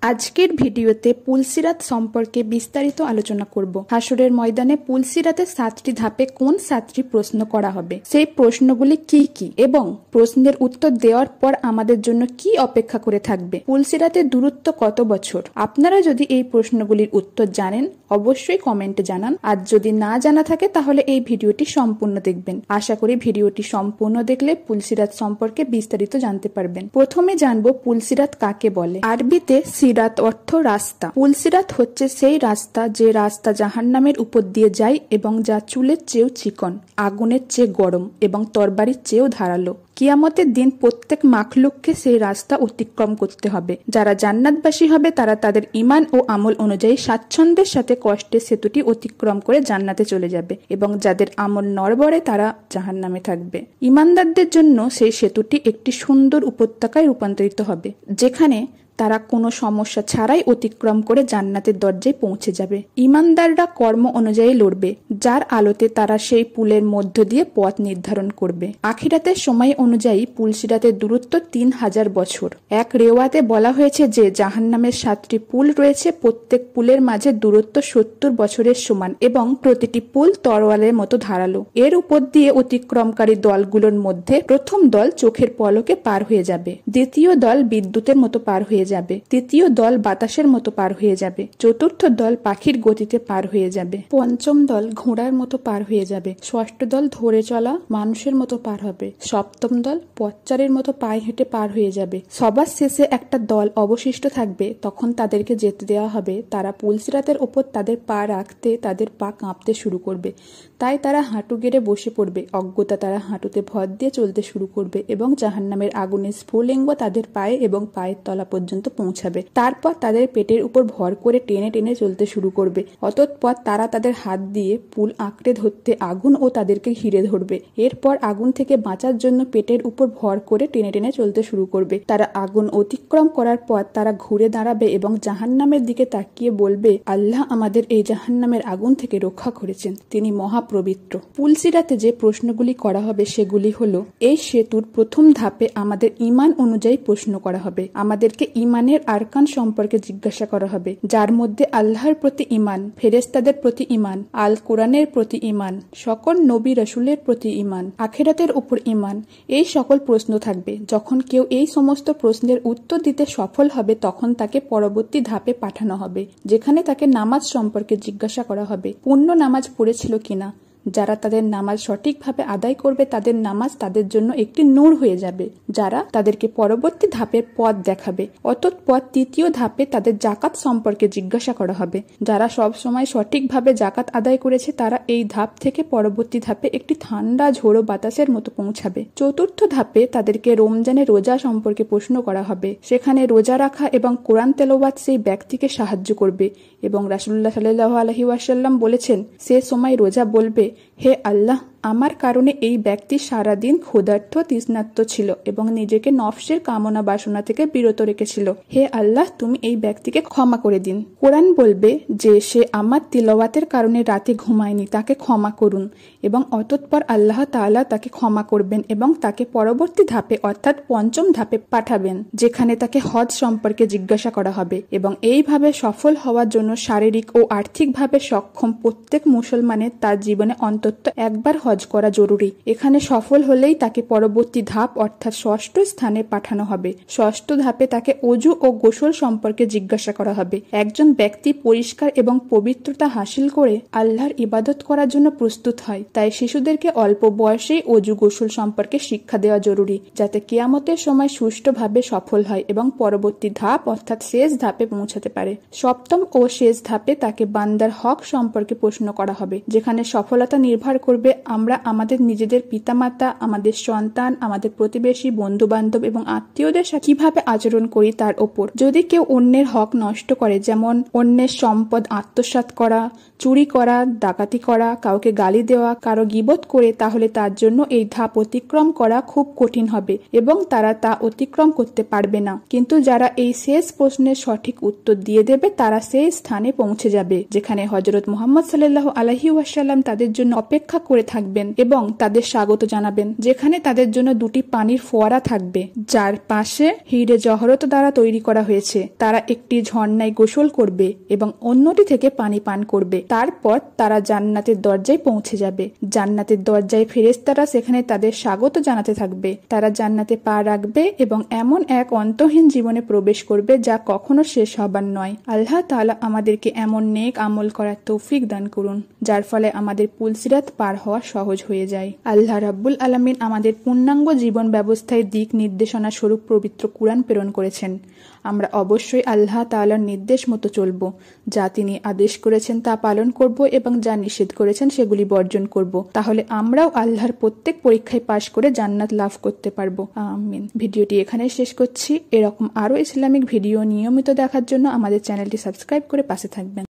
আজকের ভিডিওতে পুলসিরাত সম্পর্কে বিস্তারিত আলোচনা করব। হাসরের ময়দানে পুলসিরাতের 7টি ধাপে কোন 7টি প্রশ্ন করা হবে, সেই প্রশ্নগুলি কি কি এবং প্রশ্নের উত্তর দেওয়ার পর আমাদের জন্য কি অপেক্ষা করে থাকবে, পুলসিরাতের দূরত্ব কত বছর। আপনারা যদি এই প্রশ্নগুলির উত্তর জানেন অবশ্যই কমেন্টে জানান, আর যদি না জানা থাকে তাহলে এই ভিডিওটি সম্পূর্ণ দেখবেন। আশা করি ভিডিওটি সম্পূর্ণ দেখলে পুলসিরাত সম্পর্কে বিস্তারিত জানতে পারবেন। প্রথমে জানবো পুলসিরাত কাকে বলে। আরবিতে সিরাত অর্থ রাস্তা। পুলসিরাত হচ্ছে সেই রাস্তা যে রাস্তা জাহান্নামের উপর দিয়ে যায় এবং যা চুলের চেয়েও চিকন, আগুনের চেয়ে গরম এবং তরবারির চেয়েও ধারালো। কিয়ামতের দিন প্রত্যেক মাখলুককে সেই রাস্তা অতিক্রম করতে হবে। যারা জান্নাতবাসী হবে তারা তাদের ঈমান ও আমল অনুযায়ী স্বাচ্ছন্দ্যের সাথে কষ্টের সেতুটি অতিক্রম করে জান্নাতে চলে যাবে এবং যাদের আমল নড়বড়ে তারা জাহান্নামে থাকবে। ঈমানদারদের জন্য সেই সেতুটি একটি সুন্দর উপত্যকায় রূপান্তরিত হবে, যেখানে তারা কোনো সমস্যা ছাড়াই অতিক্রম করে জান্নাতের দরজায় পৌঁছে যাবে। ঈমানদাররা কর্ম অনুযায়ী লড়বে, যার আলোতে তারা সেই পুলের মধ্য দিয়ে পথ নির্ধারণ করবে। আখিরাতের সময় অনুযায়ী পুলসিরাতের দূরত্ব 3000 বছর। এক রেওয়াতে বলা হয়েছে যে জাহান্নামের 7টি পুল রয়েছে, প্রত্যেক পুলের মাঝে দূরত্ব 70 বছরের সমান এবং প্রতিটি পুল তরোয়ালের মতো ধারালো। এর উপর দিয়ে অতিক্রমকারী দলগুলোর মধ্যে প্রথম দল চোখের পলকে পার হয়ে যাবে, দ্বিতীয় দল বিদ্যুতের মতো পার হয়ে যাবে, তৃতীয় দল বাতাসের মতো পার হয়ে যাবে, চতুর্থ দল পাখির গতিতে পার হয়ে যাবে, পঞ্চম দল ঘোড়ার মতো পার হয়ে যাবে, ষষ্ঠ দল ধরে চলা মানুষের মতো পার হবে, সপ্তম দল পথচারীর মতো পায়ে হেঁটে পার হয়ে যাবে। সবার শেষে একটা দল অবশিষ্ট থাকবে, তখন তাদেরকে যেতে দেওয়া হবে। তারা পুলসিরাতের ওপর তাদের পা রাখতে তাদের পা কাঁপতে শুরু করবে, তাই তারা হাঁটু গেড়ে বসে পড়বে। অজ্ঞতা তারা হাঁটুতে ভর দিয়ে চলতে শুরু করবে এবং জাহান্নামের আগুনের স্ফুলিঙ্গ তাদের পায়ে এবং পায়ের তলা পর্যন্ত পৌঁছাবে। তারপর তাদের পেটের উপর ভর করে টেনে টেনে চলতে শুরু করবে। অতঃপর তারা তাদের হাত দিয়ে পুল আঁকড়ে ধরতে আগুন ও তাদেরকে ঘিরে ধরবে। এরপর আগুন থেকে বাঁচার জন্য পেটের উপর ভর করে টেনে টেনে চলতে শুরু করবে। তারা আগুন অতিক্রম করার পর তারা ঘুরে দাঁড়াবে এবং জাহান্নামের দিকে তাকিয়ে বলবে, আল্লাহ আমাদের এই জাহান্নামের আগুন থেকে রক্ষা করেছেন, তিনি মহাপবিত্র। পুলসিরাতে যে প্রশ্নগুলি করা হবে সেগুলি হলো, এই সেতুর প্রথম ধাপে আমাদের ঈমান অনুযায়ী প্রশ্ন করা হবে। আমাদেরকে ঈমানের আরকান সম্পর্কে জিজ্ঞাসা করা হবে, যার মধ্যে আল্লাহর প্রতি ঈমান, ফেরেশতাদের প্রতি ঈমান, আল কোরআনের প্রতি ঈমান, সকল নবী রাসূলের প্রতি ঈমান, আখিরাতের উপর ঈমান। এই সকল প্রশ্ন থাকবে। যখন কেউ এই সমস্ত প্রশ্নের উত্তর দিতে সফল হবে তখন তাকে পরবর্তী ধাপে পাঠানো হবে, যেখানে তাকে নামাজ সম্পর্কে জিজ্ঞাসা করা হবে, পূর্ণ নামাজ পড়েছিল কিনা। যারা তাদের নামাজ সঠিকভাবে আদায় করবে তাদের নামাজ তাদের জন্য একটি নূর হয়ে যাবে, যারা তাদেরকে পরবর্তী ধাপের পথ দেখাবে। অতঃপর তৃতীয় ধাপে তাদের জাকাত সম্পর্কে জিজ্ঞাসা করা হবে। যারা সব সময় সঠিকভাবে জাকাত আদায় করেছে তারা এই ধাপ থেকে পরবর্তী ধাপে একটি ঠান্ডা ঝোড়ো বাতাসের মতো পৌঁছাবে। চতুর্থ ধাপে তাদেরকে রমজানের রোজা সম্পর্কে প্রশ্ন করা হবে। সেখানে রোজা রাখা এবং কোরআন তেলাওয়াত সেই ব্যক্তিকে সাহায্য করবে এবং রাসূলুল্লাহ সাল্লাল্লাহু আলাইহি ওয়াসাল্লাম বলেছেন, সে সময় রোজা বলবে, হে আল্লাহ, আমার কারণে এই ব্যক্তি সারাদিন ক্ষুধার্ত তৃষ্ণার্ত ছিল এবং নিজেকে নফসের কামনা বাসনা থেকে বিরত রেখেছিল। হে আল্লাহ, তুমি এই ব্যক্তিকে ক্ষমা করে দিন। কোরআন বলবে যে সে আমার তিলাওয়াতের কারণে রাতে ঘুমায়নি, তাকে ক্ষমা করুন। এবং অতঃপর আল্লাহ তাআলা তাকে ক্ষমা করবেন এবং তাকে পরবর্তী ধাপে অর্থাৎ পঞ্চম ধাপে পাঠাবেন, যেখানে তাকে হজ সম্পর্কে জিজ্ঞাসা করা হবে। এবং এইভাবে সফল হওয়ার জন্য শারীরিক ও আর্থিকভাবে সক্ষম প্রত্যেক মুসলমানের তার জীবনে অন্তত একবার হজ করা জরুরি। এখানে সফল হলেই তাকে পরবর্তী ধাপ অর্থাৎ ষষ্ঠ স্থানে পাঠানো হবে। ষষ্ঠ ধাপে তাকে অজু ও গোসল সম্পর্কে জিজ্ঞাসা করা হবে। একজন ব্যক্তি পরিষ্কার এবং পবিত্রতা হাসিল করে আল্লাহর ইবাদত করার জন্য প্রস্তুত হয়, তাই শিশুদেরকে অল্প বয়সেই অজু গোসল সম্পর্কে শিক্ষা দেওয়া জরুরি, যাতে কিয়ামতের সময় সুষ্ঠুভাবে সফল হয় এবং পরবর্তী ধাপ অর্থাৎ শেষ ধাপে পৌঁছাতে পারে। সপ্তম ও শেষ ধাপে তাকে বান্দার হক সম্পর্কে প্রশ্ন করা হবে, যেখানে সফলতা নির্ভর করবে আমরা আমাদের নিজেদের পিতামাতা, আমাদের সন্তান, আমাদের প্রতিবেশী, বন্ধু বান্ধব এবং আত্মীয়দের সাথে কিভাবে আচরণ করি তার ওপর। যদি কেউ অন্যের হক নষ্ট করে, যেমন অন্যের সম্পদ আত্মসাৎ করা, চুরি করা, ডাকাতি করা, কাউকে গালি দেওয়া, কারো গীবত করে, তাহলে তার জন্য এই ধাপ অতিক্রম করা খুব কঠিন হবে এবং তারা তা অতিক্রম করতে পারবে না। কিন্তু যারা এই শেষ প্রশ্নের সঠিক উত্তর দিয়ে দেবে তারা সেই স্থানে পৌঁছে যাবে যেখানে হযরত মুহাম্মদ সাল্লাল্লাহু আলাইহি ওয়াসাল্লাম তাদের জন্য অপেক্ষা করে থাকবেন এবং তাদের স্বাগত জানাবেন, যেখানে তাদের জন্য দুটি পানির ফোয়ারা থাকবে যার পাশে হিরে জহরত দ্বারা তৈরি করা হয়েছে। তারা একটি ঝর্ণায় গোসল করবে এবং অন্যটি থেকে পানি পান করবে। তারপর তারা জান্নাতের দরজায় পৌঁছে যাবে। জান্নাতের দরজায় ফেরেশতারা সেখানে তাদের স্বাগত জানাতে থাকবে। তারা জান্নাতে পা রাখবে এবং এমন এক অন্তহীন জীবনে প্রবেশ করবে যা কখনো শেষ হবার নয়। আল্লাহ তাআলা আমাদেরকে এমন নেক আমল করার তৌফিক দান করুন যার ফলে আমাদের পুলসিরাত পার হওয়া সহজ হয়ে যায়। আল্লাহ রাব্বুল আলামিন আমাদের পূর্ণাঙ্গ জীবন ব্যবস্থায় দিক নির্দেশনা স্বরূপ পবিত্র কুরআন প্রেরণ করেছেন। আমরা অবশ্যই আল্লাহ তাআলার নির্দেশ মতো চলব। যা তিনি আদেশ করেছেন তা পালন করব এবং যা নিষেধ করেছেন সেগুলি বর্জন করব। তাহলে আমরাও আল্লাহর প্রত্যেক পরীক্ষায় পাশ করে জান্নাত লাভ করতে পারবো। আমিন। ভিডিওটি এখানে শেষ করছি। এরকম আরো ইসলামিক ভিডিও নিয়মিত দেখার জন্য আমাদের চ্যানেলটি সাবস্ক্রাইব করে পাশে থাকবেন।